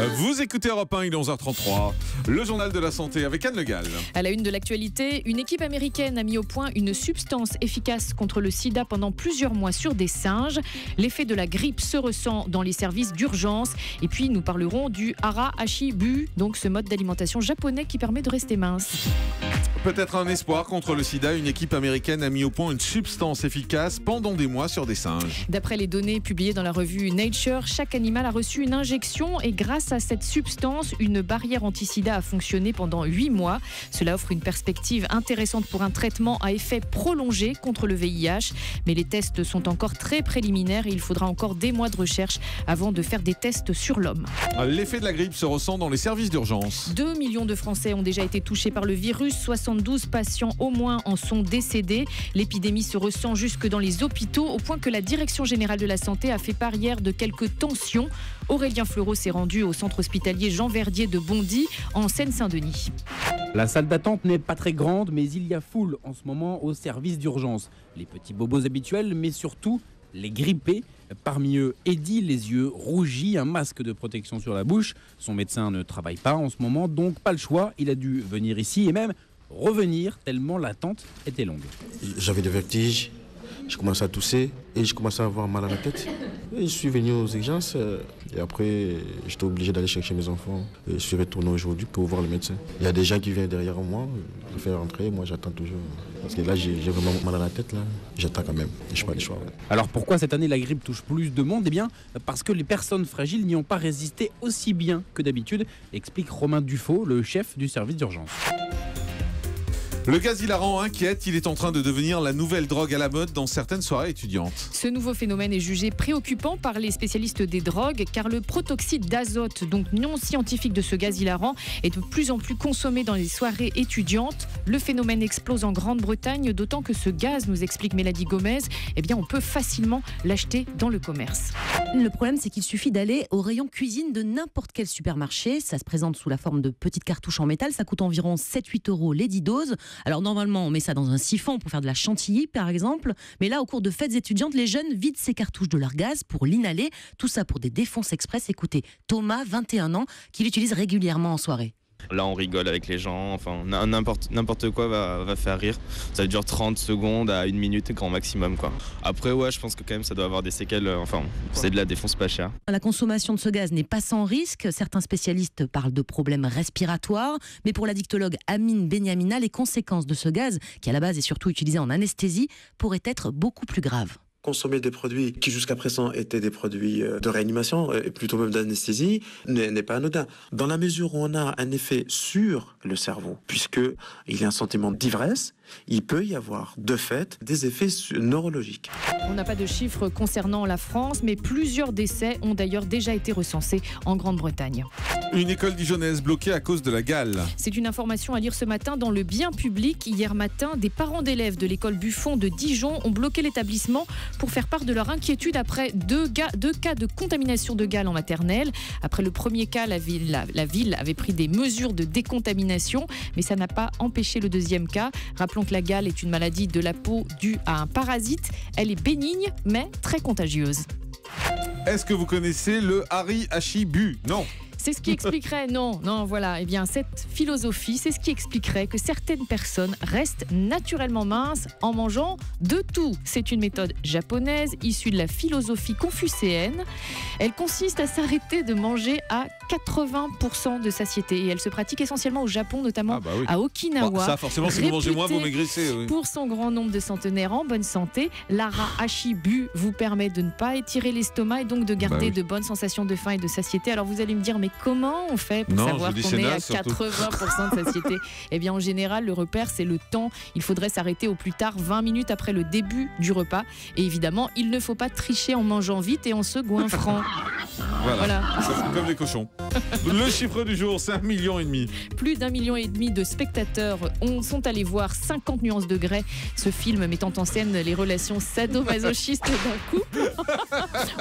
Vous écoutez Europe 1, il est 11h33. Le journal de la santé avec Anne Le Gall. À la une de l'actualité, une équipe américaine a mis au point une substance efficace contre le sida pendant plusieurs mois sur des singes. L'effet de la grippe se ressent dans les services d'urgence. Et puis nous parlerons du Ara-Ashi-Bu, donc ce mode d'alimentation japonais qui permet de rester mince. Peut-être un espoir contre le sida, une équipe américaine a mis au point une substance efficace pendant des mois sur des singes. D'après les données publiées dans la revue Nature, chaque animal a reçu une injection et grâce à cette substance, une barrière anti-sida a fonctionné pendant 8 mois. Cela offre une perspective intéressante pour un traitement à effet prolongé contre le VIH. Mais les tests sont encore très préliminaires et il faudra encore des mois de recherche avant de faire des tests sur l'homme. L'effet de la grippe se ressent dans les services d'urgence. 2 millions de Français ont déjà été touchés par le virus, 72 patients au moins en sont décédés. L'épidémie se ressent jusque dans les hôpitaux, au point que la Direction générale de la santé a fait part hier de quelques tensions. Aurélien Fleureau s'est rendu au centre hospitalier Jean Verdier de Bondy, en Seine-Saint-Denis. La salle d'attente n'est pas très grande, mais il y a foule en ce moment au service d'urgence. Les petits bobos habituels, mais surtout les grippés. Parmi eux, Eddy, les yeux rougis, un masque de protection sur la bouche. Son médecin ne travaille pas en ce moment, donc pas le choix. Il a dû venir ici et même revenir tellement l'attente était longue. J'avais des vertiges, je commençais à tousser et je commençais à avoir mal à la tête. Et je suis venu aux urgences et après j'étais obligé d'aller chercher mes enfants. Et je suis retourné aujourd'hui pour voir le médecin. Il y a des gens qui viennent derrière moi, me faire rentrer, moi j'attends toujours. Parce que là j'ai vraiment mal à la tête, là. J'attends quand même, je n'ai pas le choix. Ouais. Alors pourquoi cette année la grippe touche plus de monde ? Eh bien parce que les personnes fragiles n'y ont pas résisté aussi bien que d'habitude, explique Romain Dufaux, le chef du service d'urgence. Le gaz hilarant inquiète, il est en train de devenir la nouvelle drogue à la mode dans certaines soirées étudiantes. Ce nouveau phénomène est jugé préoccupant par les spécialistes des drogues car le protoxyde d'azote, donc non scientifique de ce gaz hilarant, est de plus en plus consommé dans les soirées étudiantes. Le phénomène explose en Grande-Bretagne, d'autant que ce gaz, nous explique Mélanie Gomez, eh bien on peut facilement l'acheter dans le commerce. Le problème, c'est qu'il suffit d'aller au rayon cuisine de n'importe quel supermarché. Ça se présente sous la forme de petites cartouches en métal. Ça coûte environ 7-8 € les 10 doses. Alors normalement, on met ça dans un siphon pour faire de la chantilly, par exemple. Mais là, au cours de fêtes étudiantes, les jeunes vident ces cartouches de leur gaz pour l'inhaler. Tout ça pour des défonces express. Écoutez, Thomas, 21 ans, qui l'utilise régulièrement en soirée. Là, on rigole avec les gens, enfin, n'importe quoi va faire rire. Ça dure 30 secondes à 1 minute, grand maximum, quoi. Après, ouais, je pense que quand même, ça doit avoir des séquelles. Enfin, c'est de la défonce pas chère. La consommation de ce gaz n'est pas sans risque. Certains spécialistes parlent de problèmes respiratoires. Mais pour l'addictologue Amine Benyamina, les conséquences de ce gaz, qui à la base est surtout utilisé en anesthésie, pourraient être beaucoup plus graves. Consommer des produits qui jusqu'à présent étaient des produits de réanimation, et plutôt même d'anesthésie, n'est pas anodin. Dans la mesure où on a un effet sur le cerveau, puisqu'il y a un sentiment d'ivresse, il peut y avoir de fait des effets neurologiques. On n'a pas de chiffres concernant la France, mais plusieurs décès ont d'ailleurs déjà été recensés en Grande-Bretagne. Une école dijonnaise bloquée à cause de la gale. C'est une information à lire ce matin dans le Bien Public. Hier matin, des parents d'élèves de l'école Buffon de Dijon ont bloqué l'établissement pour faire part de leur inquiétude après deux cas de contamination de gale en maternelle. Après le premier cas, la ville avait pris des mesures de décontamination, mais ça n'a pas empêché le deuxième cas. Rappelons que la gale est une maladie de la peau due à un parasite. Elle est bénigne, mais très contagieuse. Est-ce que vous connaissez le Ari-Ashi-Bu ? Non. C'est ce qui expliquerait, voilà, eh bien cette philosophie, c'est ce qui expliquerait que certaines personnes restent naturellement minces en mangeant de tout. C'est une méthode japonaise issue de la philosophie confucéenne. Elle consiste à s'arrêter de manger à 80% de satiété et elle se pratique essentiellement au Japon, notamment à Okinawa. Bon, ça, forcément, si vous mangez moins, vous maigrissez. Oui. Pour son grand nombre de centenaires en bonne santé, l'Ara-Ashi-Bu vous permet de ne pas étirer l'estomac et donc de garder de bonnes sensations de faim et de satiété. Alors vous allez me dire, mais comment on fait pour savoir qu'on est à 80% de satiété ? Eh bien, en général, le repère, c'est le temps. Il faudrait s'arrêter au plus tard 20 minutes après le début du repas. Et évidemment, il ne faut pas tricher en mangeant vite et en se goinfrant. Voilà. C'est comme les cochons. Le chiffre du jour, c'est 1,5 million. Plus d'1,5 million de spectateurs sont allés voir 50 nuances de Grey, ce film mettant en scène les relations sadomasochistes d'un couple.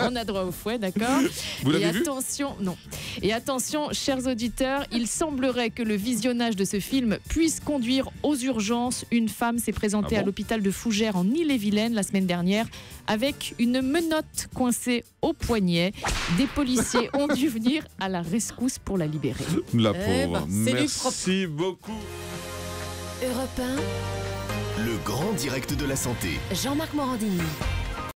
On a droit au fouet, d'accord. Vous l'avez Et vu ? attention, non. Et attention, chers auditeurs, il semblerait que le visionnage de ce film puisse conduire aux urgences. Une femme s'est présentée à l'hôpital de Fougères en Ille-et-Vilaine la semaine dernière avec une menotte coincée au poignet. Des policiers ont dû venir à la rescousse pour la libérer. La Eh pauvre. ben, c'est du Merci beaucoup. Europe 1, Le grand direct de la santé. Jean-Marc Morandini.